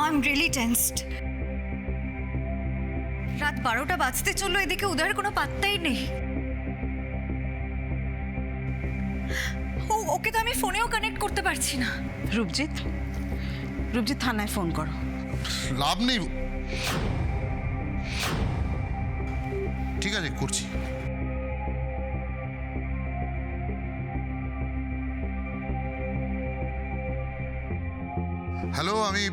I am really tensed. রাত 12টা বাজতে চললো, এদিকে উদয়ের কোনো পাত্তাই নেই। ওকে তো আমি ফোনেও কানেক্ট করতে পারছি না। রূপজিৎ, রূপজিৎ থানায় ফোন করো। লাভ নেই। ঠিক আছে, করছি। হ্যালো, আমি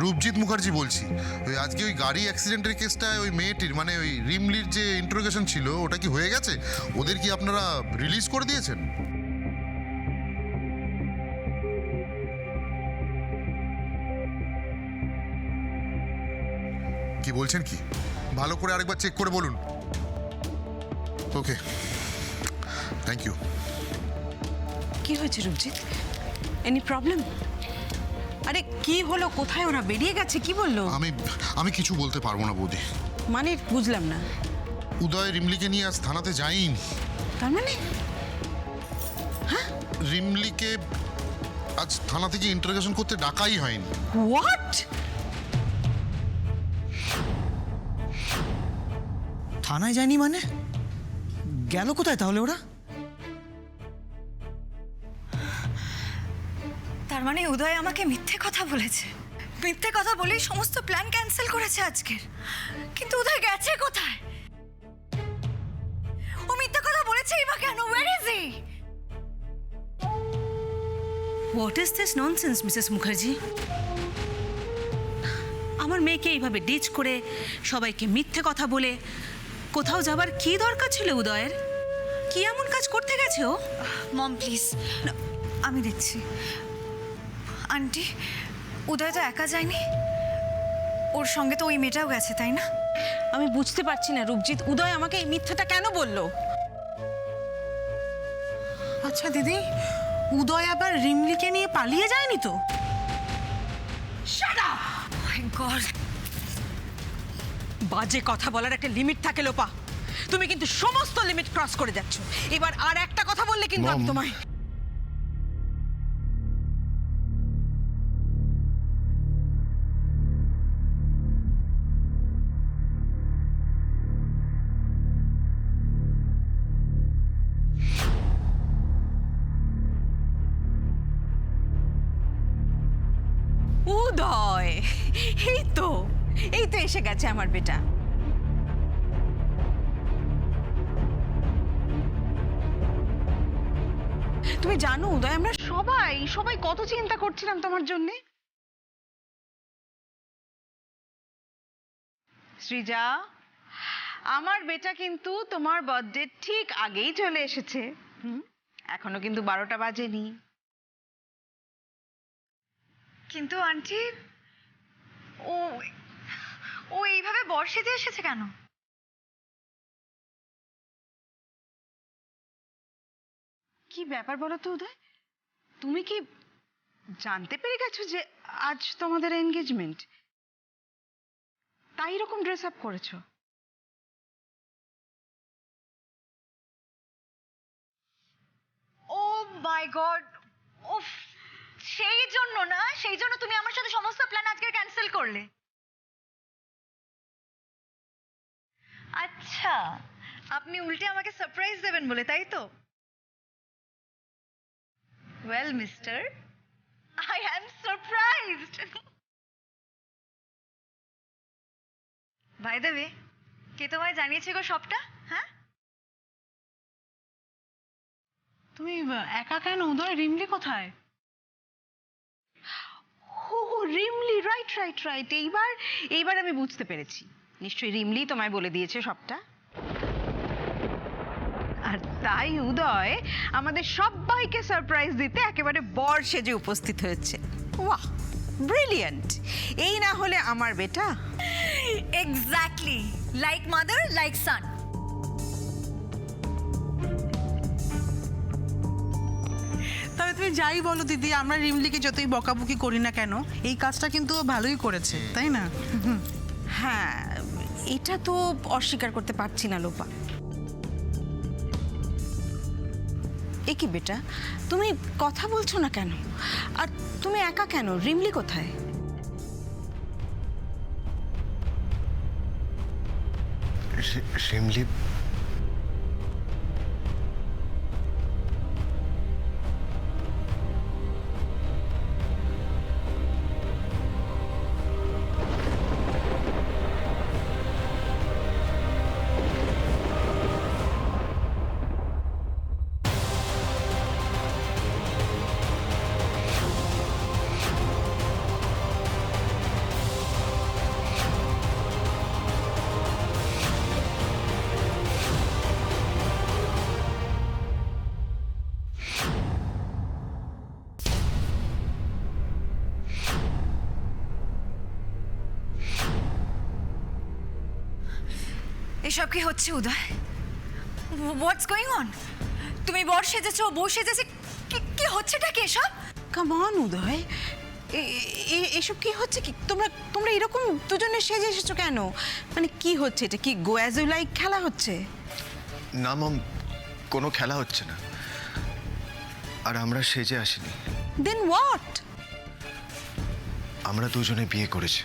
রূপজিৎ মুখার্জি বলছি। ওই আজকে ওই গাড়ি অ্যাক্সিডেন্টের কেসটায় ওই মেয়েটির মানে ওই রিমলির যে ইন্টারোগেশন ছিল ওটা কি হয়ে গেছে? ওদের কি আপনারা রিলিজ করে দিয়েছেন? কি বলছেন কি? ভালো করে আরেকবার চেক করে বলুন। ওকে, থ্যাংক ইউ। কি হয়েছে রূপজিৎ? Any problem? আরে কি হলো? কোথায় ওরা? বেরিয়ে গেছে? কি বললো? আমি কিছু বলতে পারবো না বৌদি। মানে বুঝলাম না। উদয় রিমলিকে নিয়ে আজ থানাতে যাইনি। তার মানে রিমলিকে আজ থানা থেকে ইন্টারোগেশন করতে ডাকাই হয়নি। হোয়াট? থানায় যায়নি মানে? গেল কোথায় তাহলে ওরা? তার মানে উদয় আমাকে মিথ্যে কথা বলেছে। মিথ্যে কথা বলেই সমস্ত প্ল্যান ক্যান্সেল করেছে আজকের। কিন্তু উদয় গেছে কোথায়? ও মিথ্যে কথা বলেছেই বা কেন? Where is he? What is this nonsense Mrs Mukherjee? আমার মেয়েকে এইভাবে ডিচ করে সবাইকে মিথ্যে কথা বলে কোথাও যাবার কি দরকার ছিল উদয়ের? কি এমন কাজ করতে গেছে ও? মম প্লিজ, আমি দিচ্ছি। আন্টি, উদয় তো একা যায়নি, ওর সঙ্গে তো ওই মেয়েটাও গেছে, তাই না? আমি বুঝতে পারছি না রূপজিৎ, উদয় আমাকে এই মিথ্যাটা কেন বললো? আচ্ছা দিদি, উদয় আবার রিমলিকে নিয়ে পালিয়ে যায়নি তো? Shut up! My god! বাজে কথা বলার একটা লিমিট থাকে লোপা। তুমি কিন্তু সমস্ত লিমিট ক্রস করে যাচ্ছ। এবার আর একটা কথা বললে কিন্তু আমি মম। তোমায়... উদয়, এই তো এসে গেছে আমার বেটা। তুমি জানো উদয়, আমরা সবাই কত চিন্তা করছিলাম তোমার জন্য। সৃজা, আমার বেটা কিন্তু তোমার বার্থডে ঠিক আগেই চলে এসেছে। এখনো কিন্তু 12টা বাজেনি। কিন্তু আন্টি, ও ও এইভাবে বর্ষিতে এসেছে কেন? কি ব্যাপার বলো তো উদয়, তুমি কি জানতে পেরে গেছো যে আজ তোমাদের এনগেজমেন্ট, তাই এরকম ড্রেস আপ করেছো? ও মাই গড! উফ, সেই জন্য তুমি আমার সাথে সমস্ত প্ল্যান আজকে ক্যান্সেল করলে। আচ্ছা, আপনি উল্টে আমাকে সারপ্রাইজ দেবেন বলে, তাই তো? Well mister, I am surprised. By the way, কে তোমায় জানিয়েছে গো সবটা? হ্যাঁ, তুমি একা কেন? উদয়, রিমলি কোথায়? ও রিমলি, রাইট রাইট রাইট। এইবার আমি বুঝতে পেরেছি। নিশ্চয়ই রিমলি তোমায় বলে দিয়েছে সবটা। আর তাই উদয় আমাদের সবাইকে সারপ্রাইজ দিতে একেবারে বর সেজে উপস্থিত হয়েছে। বাহ, ব্রিলিয়ান্ট! এই না হলে আমার বেটা। এক্স্যাক্টলি, লাইক মাদার লাইক সান। তবে তুমি যাই বলো দিদি, আমরা রিমলিকে যতই বকাবকি করি না কেন, এই কাজটা কিন্তু ও ভালোই করেছে, তাই না? হ্যাঁ, এটা তো অস্বীকার করতে পারছি না লোপা। এ কি বেটা, তুমি কথা বলছো না কেন? আর তুমি একা কেন? রিমলি কোথায়? রিমলি এসব কি হচ্ছে উদয়? What's going on? তুমি বর সেজেছো, বউ সেজেছে, কি হচ্ছেটা কি এসব? কাম অন উদয়, এসব কি হচ্ছে? কি তোমরা এরকম দুজনে সেজে এসেছো কেন? মানে কি হচ্ছে এটা? কি গো অ্যাজ ইউ লাইক খেলা হচ্ছে? না মম, কোনো খেলা হচ্ছে না। আর আমরা সেজে আসিনি, দেন হোয়াট? আমরা দুজনে বিয়ে করেছি।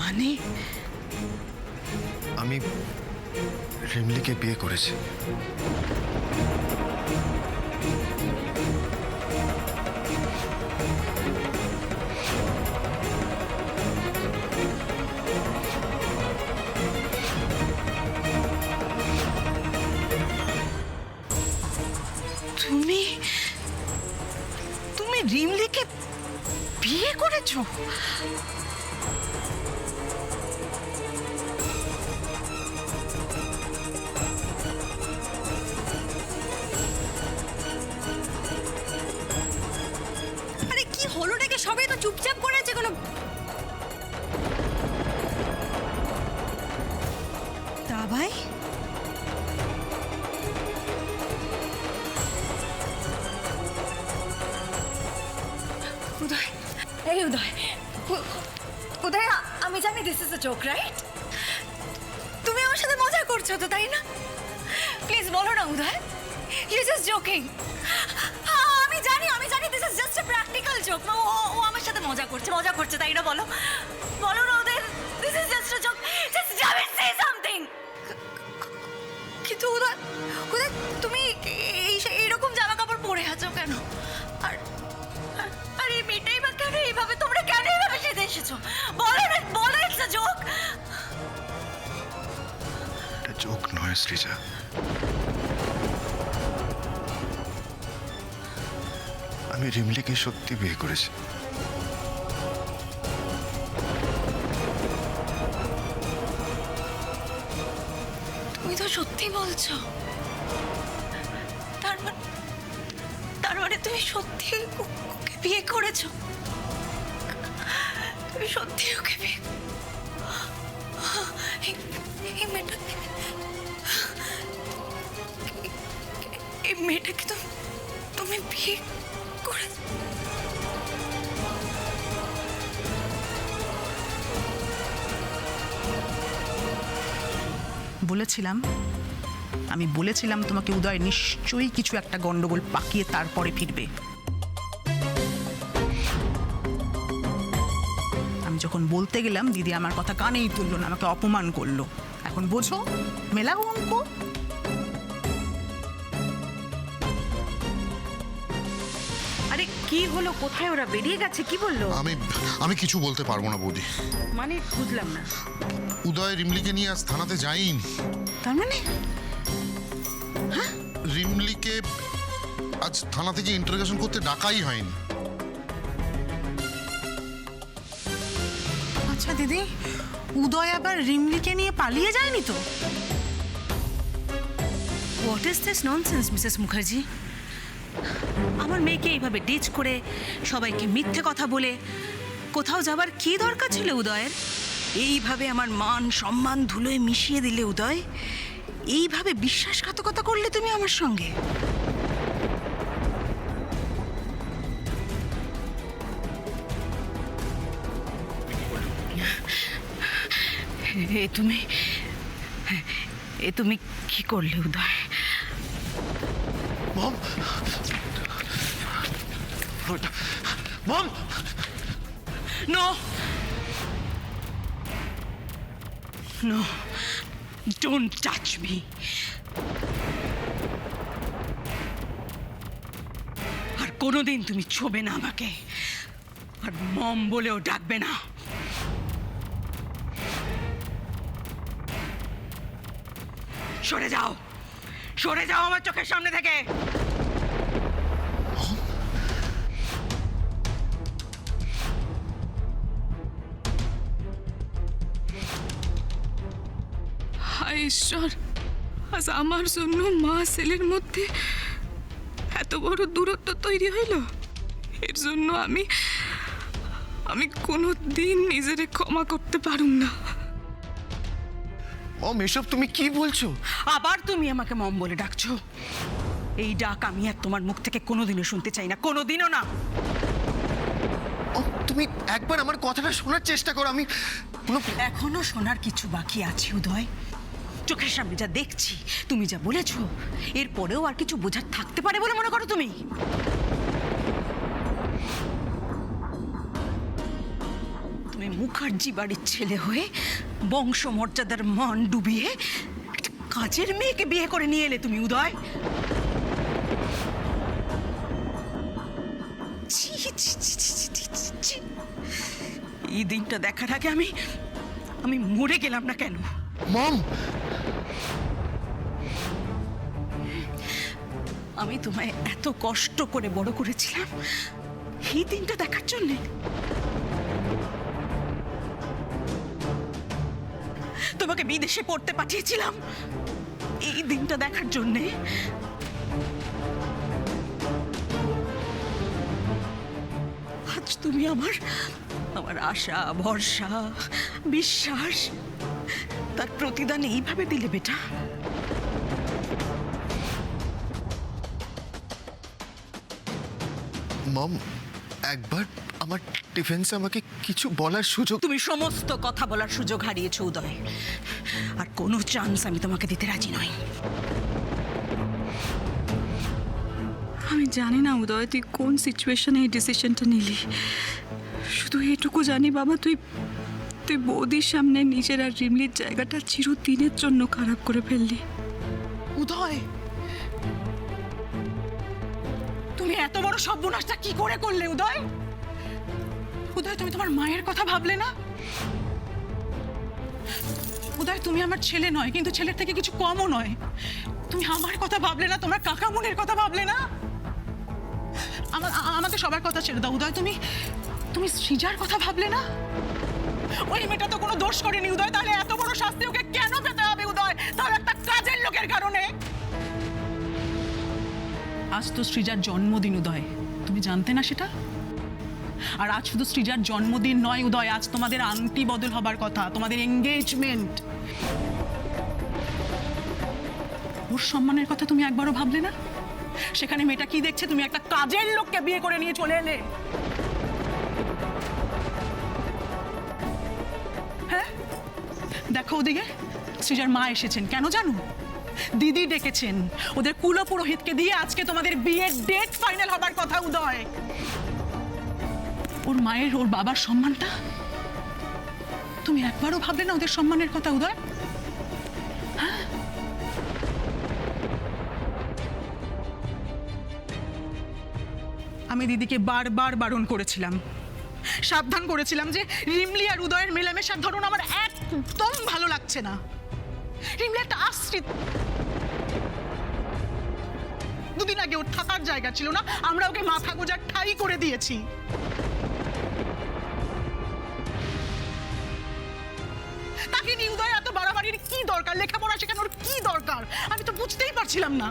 মানে আমি রিমলিকে বিয়ে করেছি। তুমি রিমলিকে বিয়ে করেছো? আরে কি হলোটাকে? সবাই তো চুপচাপ করে আছে, কোনো তা ভাই উদয়, এই উদয়, উদয়, আমি জানি this is a joke, right? তুমি আমার সাথে মজা করছো তো, তাই না? প্লিজ বলো না উদয়, ইউ জাস্ট জোকিং। আমি জানি this is just a practical joke. ও আমার সাথে মজা করছে, তাই না? বলো না Uday, this is just a joke. Just say something. কিন্তু উদয়, তুমি এইরকম জামা কাপড় পরে আছো কেন? আর এই মেয়েটাই বা কেন এইভাবে? তোমরা কেন এইভাবে সেজে এসেছো? বলো ইটস আ জোক। এটা জোক নয় সৃজা, আমি রিমলিকে সত্যি বিয়ে করেছি। তুমি তো সত্যি বলছো। তার মানে তুমি সত্যি ওকে বিয়ে করেছো? তুমি সত্যি ওকে বিয়ে? এই মেয়েটাকে তুমি বিয়ে করে? আমি বলেছিলাম তোমাকে উদয় নিশ্চয়ই কিছু একটা গন্ডগোল পাকিয়ে তারপরে ফিরবে। আমি যখন বলতে গেলাম দিদি আমার কথা কানেই তুললো না, আমাকে অপমান করলো। এখন বোঝো মেলা অঙ্ক। আরে কি হলো? কোথায় ওরা? বেরিয়ে গেছে? কি বললো? আমি কিছু বলতে পারবো না বৌদি। মানে বুঝলাম না। উদয় রিমলিকে নিয়ে আজ থানাতে যাইনি। তার মানে রিমলিকে আজ থানা থেকে ইন্টারোগেশন করতে ডাকাই হয়নি। আচ্ছা দিদি, উদয় আবার রিমলিকে নিয়ে পালিয়ে যায়নি তো? What is this nonsense Mrs Mukherjee? আমার মেয়েকে এইভাবে ডিচ করে, সবাইকে মিথ্যে কথা বলে কোথাও যাবার কি দরকার ছিল উদয়ের? এইভাবে আমার মান সম্মান ধুলোয় মিশিয়ে দিলে উদয়। এইভাবে বিশ্বাসঘাতকতা করলে তুমি আমার সঙ্গে। এ তুমি কি করলে উদয়? মম মম No! No! Don't touch me! আর কোনোদিন তুমি ছোবে না আমাকে, আর মম বলেও ডাকবে না। সরে যাও, সরে যাও আমার চোখের সামনে থেকে। হায় ঈশ্বর, আজ আমার জন্য মা ছেলের মধ্যে এত বড় দূরত্ব তৈরি হইল। এর জন্য আমি কোনো দিন নিজেরে ক্ষমা করতে পারুম না। মম এসব তুমি কি বলছো? আবার তুমি আমাকে মম বলে ডাকছো? এই ডাক আমি আর তোমার মুখ থেকে কোনোদিনও শুনতে চাই না, কোনোদিনও না। তুমি একবার আমার কথাটা শোনার চেষ্টা করো। আমি কোনো এখনো শোনার কিছু বাকি আছে উদয়। চোখের সামনে যা দেখছি, তুমি যা বলেছো, এরপরেও আর কিছু বোঝার থাকতে পারে বলে মনে করো তুমি? তুমি মুখার্জি বাড়ির ছেলে হয়ে বংশমর্যাদার মান ডুবিয়ে একটা কাজের মেয়েকে বিয়ে করে নিয়ে এলে তুমি উদয়। ছি, ছি, ছি, ছি, ছি, ছি, ছি। এই দিনটা দেখার আগে আমি মরে গেলাম না কেন? মম আমি তোমায় এত কষ্ট করে বড় করেছিলাম এই দিনটা দেখার জন্যে। তোমাকে বিদেশে পড়তে পাঠিয়েছিলাম এই দিনটা দেখার জন্যে। আজ তুমি আমার আশা, ভরসা, বিশ্বাস, তার প্রতিদান এইভাবে দিলে বেটা। মম একবার আমার ডিফেন্সে আমাকে কিছু বলার সুযোগ। তুমি সমস্ত কথা বলার সুযোগ হারিয়েছো উদয়, আর কোনো চান্স আমি তোমাকে দিতে রাজি নই। আমি জানি না উদয় তুই কোন সিচুয়েশনে এই ডিসিশনটা নিলি। শুধু এটুকু জানি বাবা, তুই বৌদির সামনে নিজের আর রিমলির জায়গাটা চিরদিনের জন্য খারাপ করে ফেললি। উদয়, তুমি এত বড় সর্বনাশটা কি করে করলে উদয়? উদয়, তুমি তোমার মায়ের কথা ভাবলে না? উদয়, তুমি আমার ছেলে নয়, কিন্তু ছেলের থেকে কিছু কমও নয়। তুমি আমার কথা ভাবলে না? তোমার কাকামুনের কথা ভাবলে না? আমাকে সবার কথা ছেড়ে দাও উদয়। তুমি সৃজার কথা ভাবলে না? ওই মেয়েটা তো কোনো দোষ করেনি উদয়, তাহলে এত বড় শাস্তি ওকে কেন পেতে হবে উদয়? তাহলে একটা কাজের লোকের কারণে। আজ তো সৃজার জন্মদিন উদয়, তুমি জানতে না সেটা? আর আজ শুধু সৃজার জন্মদিন নয় উদয়, আজ তোমাদের আংটি বদল হবার কথা, তোমাদের এঙ্গেজমেন্ট। ওর সম্মানের কথা তুমি একবারও ভাবলে না? সেখানে মেয়েটা কি দেখছে? তুমি একটা কাজের লোককে বিয়ে করে নিয়ে চলে এলে। হ্যাঁ, দেখো ওদিকে সৃজার মা এসেছেন, কেন জানো? দিদি ডেকেছেন, ওদের কুল পুরোহিতকে দিয়ে আজকে তোমাদের বিয়ের ডেট ফাইনাল হবার কথা উদয়। ওর মায়ের, ওর বাবার সম্মানটা তুমি একবারও ভাবলে না ওদের সম্মানের কথা উদয়? হ্যাঁ, আমি দিদিকে বারবার বারণ করেছিলাম, সাবধান করেছিলাম যে রিমলি আর উদয়ের মেলামেশার ধরুন আমার একদম ভালো লাগছে না। রিমলি একটা আশ্রিত, দুদিন আগে ওর থাকার জায়গা ছিল না, আমরা ওকে মাথা গোজার ঠাই করে দিয়েছি। তাকে নিয়ে উদয় এত বাড়াবাড়ির কি দরকার? লেখাপড়া শেখানোর কি দরকার? আমি তো বুঝতেই পারছিলাম না।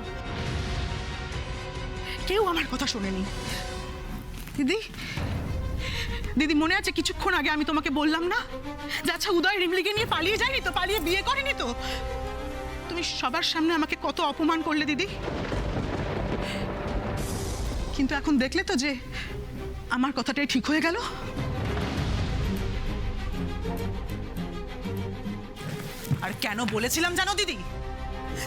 কেউ আমার কথা শোনেনি। দিদি, দিদি মনে আছে কিছুক্ষণ আগে আমি তোমাকে বললাম না যে আচ্ছা উদয় রিমলিকে নিয়ে পালিয়ে যায়নি তো, পালিয়ে বিয়ে করেনি তো? তুমি সবার সামনে আমাকে কত অপমান করলে দিদি। কিন্তু এখন দেখলে তো যে আমার কথাটাই ঠিক হয়ে গেল। আর কেন বলেছিলাম জানো দিদি?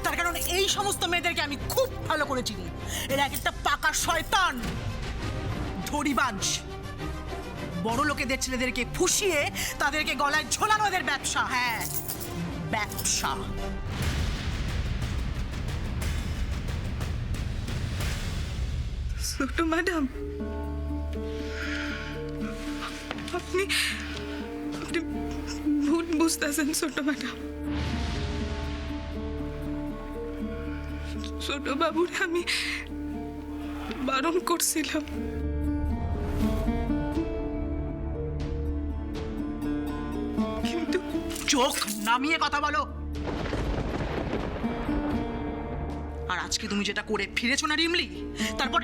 তার কারণ এই সমস্ত মেয়েদেরকে আমি খুব ভালো করে চিনি। এরা এক একটা পাকা শয়তান, ধরিবাজ। বড় লোকেদের ছেলেদেরকে ফুসিয়ে তাদেরকে গলায় ঝোলানো এদের ব্যবসা। হ্যাঁ, ব্যবসা। ছোট ম্যাডাম, আপনি আপনি ভুল বুঝতেছেন ছোট ম্যাডাম। ছোট বাবুরে আমি বারণ করছিলাম। কিন্তু চোখ নামিয়ে কথা বলো। আর আজকে তুমি যেটা করে ফিরেছো না রিমলি, তারপর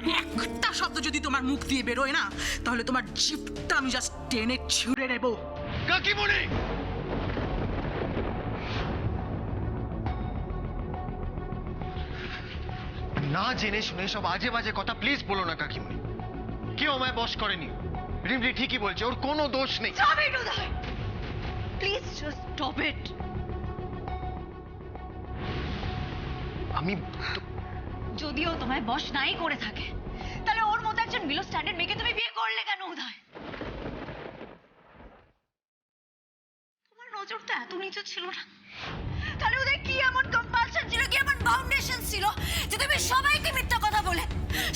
একটা শব্দ যদি তোমার মুখ দিয়ে বেরোয় না, তাহলে তোমার জিভটা আমি জাস্ট টেনে ছিঁড়ে নেবো। কাকিমণি, না জেনে শুনে সব আজে বাজে কথা প্লিজ বলো না কাকিমণি। কেউ আমায় বশ করেনি। রিমলি ঠিকই বলছে, ওর কোনো দোষ নেই। Stop it, Uday! Please just stop it. আমি যদিও তোমায় বশ নাই করে থাকে, তাহলে ওর মতো একজন বিলো স্ট্যান্ডার্ড মেয়েকে তুমি বিয়ে করলে কেন উদয়? তোমার নজর তো এত নিচু ছিল না। তাহলে ওদের কি এমন কম্পালশন ছিল, কি এমন ফাউন্ডেশন ছিল যে তুমি সবাইকে মিথ্যা কথা বলে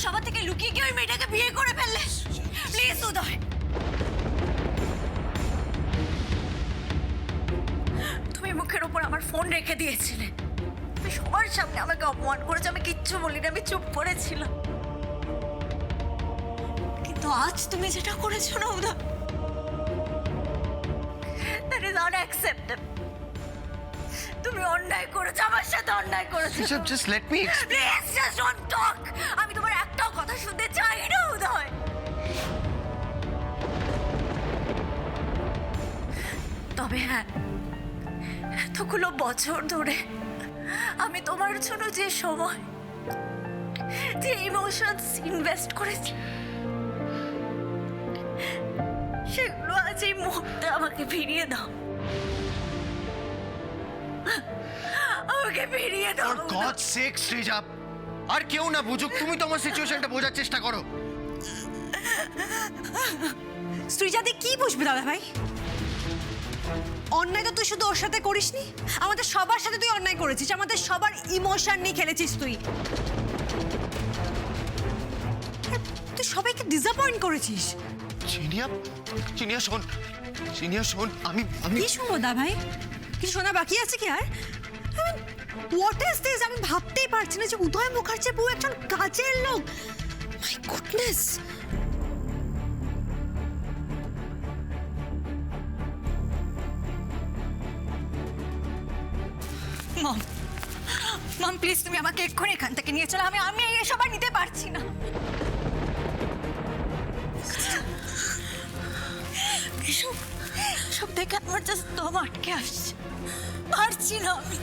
সবার থেকে লুকিয়ে গিয়ে ওই মেয়েটাকে বিয়ে করে ফেললে? প্লিজ উদয়, তুমি মুখের উপর আমার ফোন রেখে দিয়েছিলে, তুমি সবার সামনে আমাকে অপমান করেছো, আমি কিচ্ছু বলিনি, আমি চুপ করেছিলাম। কিন্তু আজ তুমি যেটা করেছো না উদয়, that is unacceptable. তুমি অন্যায় করেছো, আমার সাথে অন্যায় করেছো। just let me Please just don't talk. আমি তোমার একটাও কথা শুনতে চাই না উদয়। তবে হ্যাঁ, এতগুলো বছর ধরে আমি তোমার জন্য যে সময়, যে ইমোশনস ইনভেস্ট করেছি, সেগুলো আজ এই মুহূর্তে আমাকে ফিরিয়ে দাও। আমাকে ফিরিয়ে দাও। ফর গডস সেক শ্রীজা, আর কেউ না বুঝুক, তুমি তো আমার সিচুয়েশনটা বোঝার চেষ্টা করো। সৃজাদি কি বুঝবে দাদা ভাই? অন্যায় তো তুই শুধু ওর সাথে করিসনি, আমাদের সবার সাথে তুই অন্যায় করেছিস, আমাদের সবার ইমোশন নিয়ে খেলেছিস তুই। তুই সবাইকে ডিসঅ্যাপয়েন্ট করেছিস। চিনিয়া শোন, আমি কি শুনবো দা ভাই? কিছু শোনা বাকি আছে কি আর? What is this? আমি ভাবতেই পারছি না যে উদয় মুখার্জি বউ একজন কাজের লোক। My goodness. মম প্লিজ তুমি আমাকে এক্ষুনি এখান থেকে নিয়ে চলো। আমি এসব আর নিতে পারছি না। সব দেখে আমার জাস্ট দম আটকে আসছে, পারছি না আমি।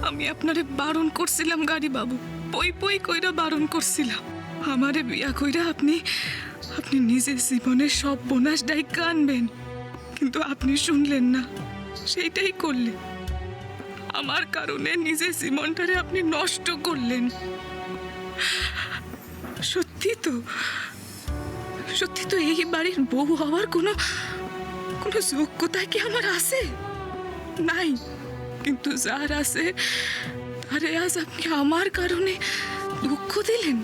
আমি আপনারে বারণ করছিলাম গাড়ি বাবু, পই কইরা বারণ করছিলাম। আমারে বিয়া কইরা আপনি নিজের জীবনের সব বোনাস ডাইকা আনবেন, কিন্তু আপনি শুনলেন না, সেইটাই করলেন। আমার কারণে নিজের জীবনটারে আপনি নষ্ট করলেন। সত্যি তো এই বাড়ির বউ হওয়ার কোনো যোগ্যতা কি আমার আছে? নাই। কিন্তু যার আছে তারে আজ আপনি আমার কারণে দুঃখ দিলেন।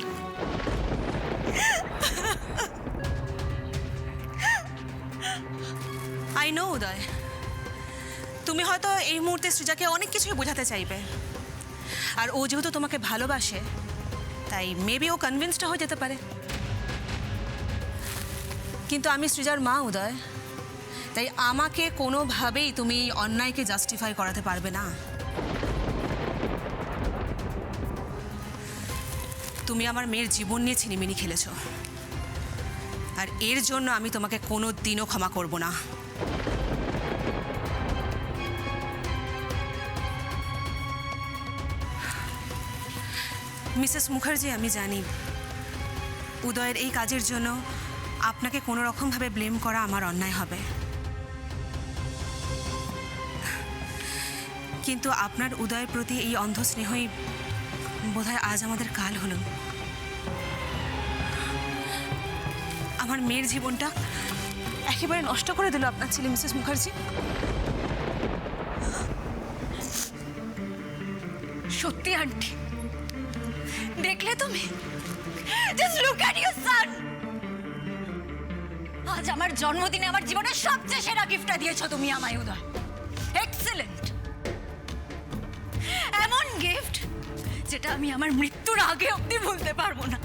আই নো উদয়, তুমি হয়তো এই মুহূর্তে সৃজাকে অনেক কিছুই বোঝাতে চাইবে, আর ও যেহেতু তোমাকে ভালোবাসে তাই মেবি ও কনভিন্সড হয়ে যেতে পারে। কিন্তু আমি সৃজার মা উদয়, তাই আমাকে কোনোভাবেই তুমি এই অন্যায়কে জাস্টিফাই করাতে পারবে না। তুমি আমার মেয়ের জীবন নিয়ে ছিনিমিনি খেলেছ, আর এর জন্য আমি তোমাকে কোনো দিনও ক্ষমা করব না। মিসেস মুখার্জি, আমি জানি উদয়ের এই কাজের জন্য আপনাকে কোনো রকমভাবে ব্লেম করা আমার অন্যায় হবে, কিন্তু আপনার উদয়ের প্রতি এই অন্ধ স্নেহই বোধহয় আজ আমাদের কাল হলো। আমার মেয়ের জীবনটা একেবারে নষ্ট করে দিল আপনার ছেলে মিসেস মুখার্জি। সত্যি আন্টি, দেখলে তুমি? জাস্ট লুক অ্যাট ইওর সন। আজ আমার জন্মদিনে আমার জীবনের সবচেয়ে সেরা গিফটটা দিয়েছো তুমি আমায় উদয়। এক্সেলেন্ট, এমন গিফট যেটা আমি আমার মৃত্যুর আগে অবধি ভুলতে পারবো না।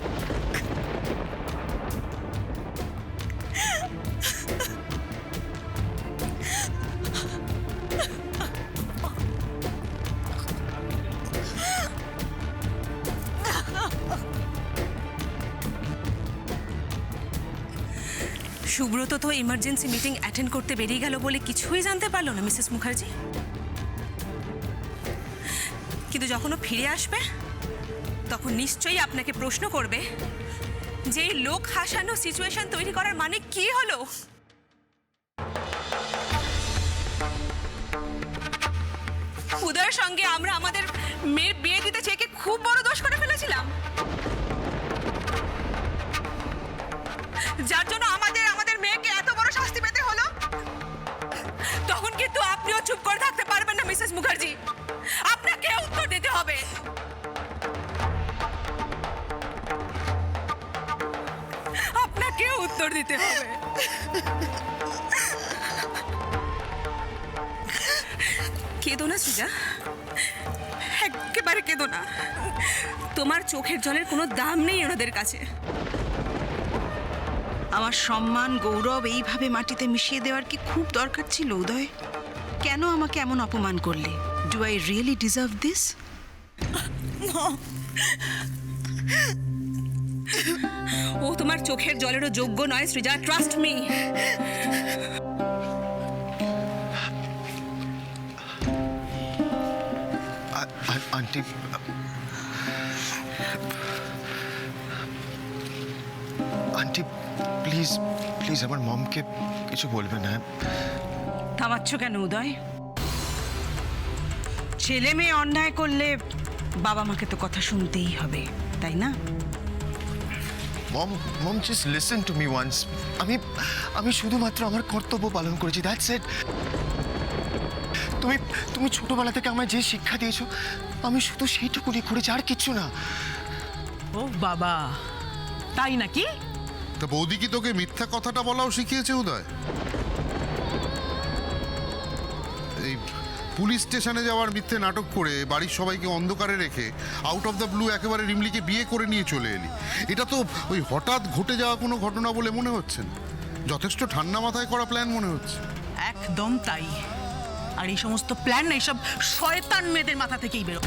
সুব্রত তো ইমার্জেন্সি মিটিং অ্যাটেন্ড করতে বেরিয়ে গেল বলে কিছুই জানতে পারলো না মিসেস মুখার্জি, কিন্তু যখন ও ফিরে আসবে তখন নিশ্চয়ই আপনাকে প্রশ্ন করবে যে এই লোক হাসানো সিচুয়েশন তৈরি করার মানে কি হলো। উদয়ের সঙ্গে আমরা আমাদের মেয়ের বিয়ে দিতে চেয়ে খুব বড় দোষ করে ফেলেছিলাম, যার জন্য আমাদের মেয়েকে এত বড় শাস্তি পেতে হলো। তখন কিন্তু আপনিও চুপ করে থাকতে পারবেন না মিসেস মুখার্জি, আপনাকে উত্তর দিতে হবে। আপনাকে উত্তর দিতে হবে। কেঁদো না সৃজা, একেবারে কেঁদো না। তোমার চোখের জলের কোনো দাম নেই ওনাদের কাছে। আমার সম্মান গৌরব এইভাবে মাটিতে মিশিয়ে দেওয়ার কি খুব দরকার ছিল উদয়? কেন আমাকে এমন অপমান করলে? Do I really deserve this? ও তোমার চোখের জলেরও যোগ্য নয় Srija, trust me. Aunty, aunty please please আমার মমকে কিছু বলবেন না। থামাচ্ছ কেন উদয়? ছেলে মেয়ে অন্যায় করলে বাবা মাকে তো কথা শুনতেই হবে, তাই না? Mom just listen to me once. আমি শুধুমাত্র আমার কর্তব্য পালন করেছি, দ্যাটস ইট। তুমি ছোটবেলা থেকে আমায় যে শিক্ষা দিয়েছো আমি শুধু সেইটুকুনি করেছি, আর কিচ্ছু না। ও বাবা, তাই নাকি? তা বৌদি কি তোকে মিথ্যা কথাটা বলাও শিখিয়েছে উদয়? এই পুলিশ স্টেশনে যাওয়ার মিথ্যে নাটক করে বাড়ির সবাইকে অন্ধকারে রেখে আউট অফ দ্য ব্লু একেবারে রিমলিকে বিয়ে করে নিয়ে চলে এলি। এটা তো ওই হঠাৎ ঘটে যাওয়া কোনো ঘটনা বলে মনে হচ্ছে না, যথেষ্ট ঠান্ডা মাথায় করা প্ল্যান মনে হচ্ছে। একদম তাই। আর এই সমস্ত প্ল্যান না এইসব শয়তান মেয়েদের মাথা থেকেই বেরো।